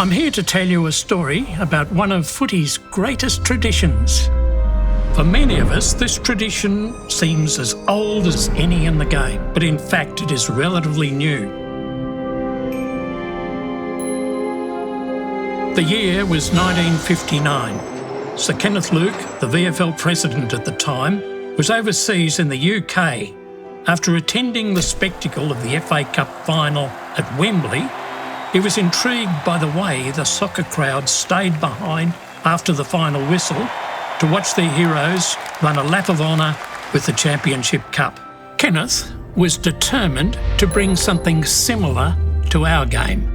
I'm here to tell you a story about one of footy's greatest traditions. For many of us, this tradition seems as old as any in the game, but in fact it is relatively new. The year was 1959. Sir Kenneth Luke, the VFL president at the time, was overseas in the UK. After attending the spectacle of the FA Cup final at Wembley, he was intrigued by the way the soccer crowd stayed behind after the final whistle to watch their heroes run a lap of honour with the Championship Cup. Kenneth was determined to bring something similar to our game.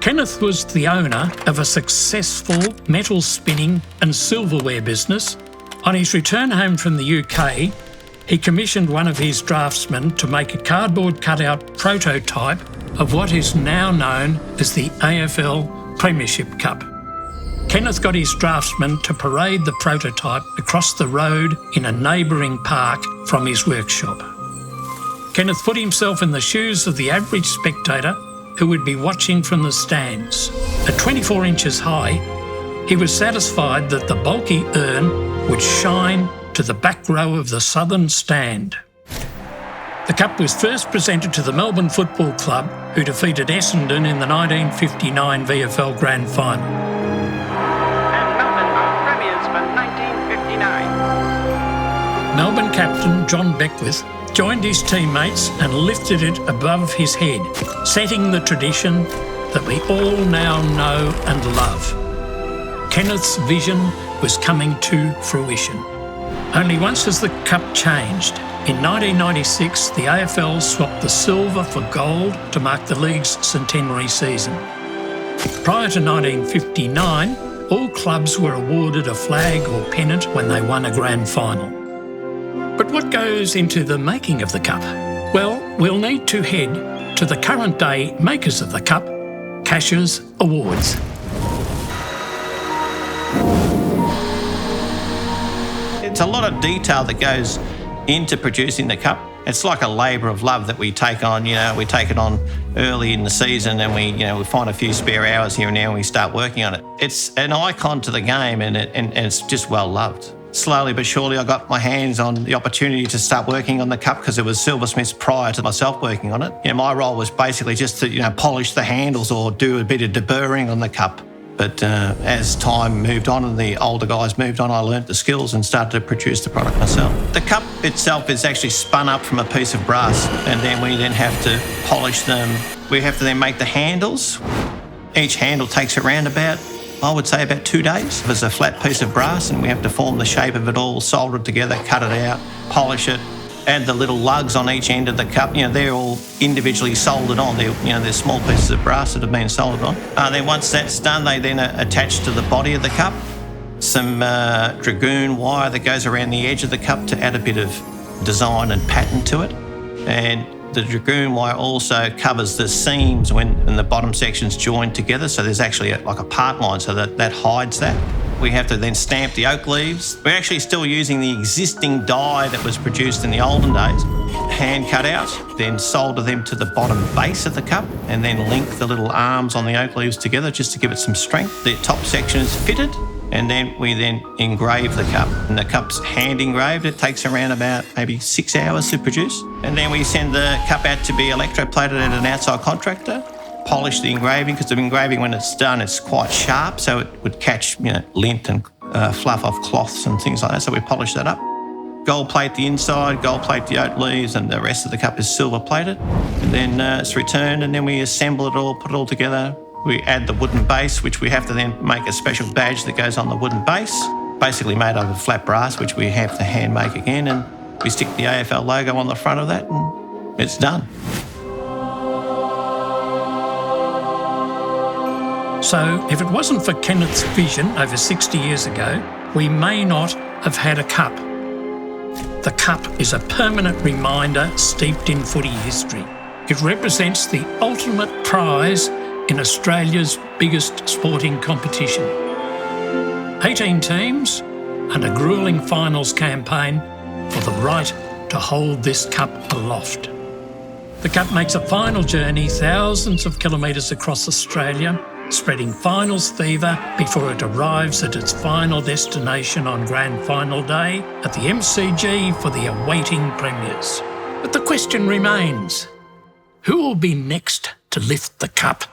Kenneth was the owner of a successful metal spinning and silverware business. On his return home from the UK, he commissioned one of his draftsmen to make a cardboard cutout prototype of what is now known as the AFL Premiership Cup. Kenneth got his draftsman to parade the prototype across the road in a neighbouring park from his workshop. Kenneth put himself in the shoes of the average spectator who would be watching from the stands. At 24 inches high, he was satisfied that the bulky urn would shine to the back row of the southern stand. The cup was first presented to the Melbourne Football Club, who defeated Essendon in the 1959 VFL Grand Final. Melbourne captain John Beckwith joined his teammates and lifted it above his head, setting the tradition that we all now know and love. Kenneth's vision was coming to fruition. Only once has the cup changed. In 1996, the AFL swapped the silver for gold to mark the league's centenary season. Prior to 1959, all clubs were awarded a flag or pennant when they won a grand final. But what goes into the making of the cup? Well, we'll need to head to the current day makers of the cup, Cash's Awards. It's a lot of detail that goes into producing the cup. It's like a labour of love that we take on. We take it on early in the season and we find a few spare hours here and there and we start working on it. It's an icon to the game and it's just well loved. Slowly but surely I got my hands on the opportunity to start working on the cup because it was Silversmith's prior to myself working on it. My role was basically just to polish the handles or do a bit of deburring on the cup. But as time moved on and the older guys moved on, I learnt the skills and started to produce the product myself. The cup itself is actually spun up from a piece of brass and then we then have to polish them. We have to then make the handles. Each handle takes around about 2 days. There's a flat piece of brass and we have to form the shape of it all, solder it together, cut it out, polish it, add the little lugs on each end of the cup. They're all individually soldered on. They're small pieces of brass that have been soldered on. Then once that's done, they then attach to the body of the cup some dragoon wire that goes around the edge of the cup to add a bit of design and pattern to it. And the dragoon wire also covers the seams when the bottom section's joined together, so there's actually a part line, so that hides that. We have to then stamp the oak leaves. We're actually still using the existing die that was produced in the olden days, hand cut out, then solder them to the bottom base of the cup and then link the little arms on the oak leaves together just to give it some strength. The top section is fitted and then we then engrave the cup. And the cup's hand engraved. It takes around about maybe 6 hours to produce. And then we send the cup out to be electroplated at an outside contractor, polish the engraving, because the engraving, when it's done, it's quite sharp, so it would catch lint and fluff off cloths and things like that. So we polish that up. Gold plate the inside, gold plate the oak leaves, and the rest of the cup is silver plated. And then it's returned, and then we assemble it all, put it all together. We add the wooden base, which we have to then make a special badge that goes on the wooden base, basically made out of flat brass, which we have to hand make again, and we stick the AFL logo on the front of that, and it's done. So, if it wasn't for Kenneth's vision over 60 years ago, we may not have had a cup. The cup is a permanent reminder steeped in footy history. It represents the ultimate prize in Australia's biggest sporting competition. 18 teams and a gruelling finals campaign for the right to hold this cup aloft. The cup makes a final journey thousands of kilometres across Australia spreading finals fever before it arrives at its final destination on Grand Final Day at the MCG for the awaiting premiers. But the question remains, who will be next to lift the cup?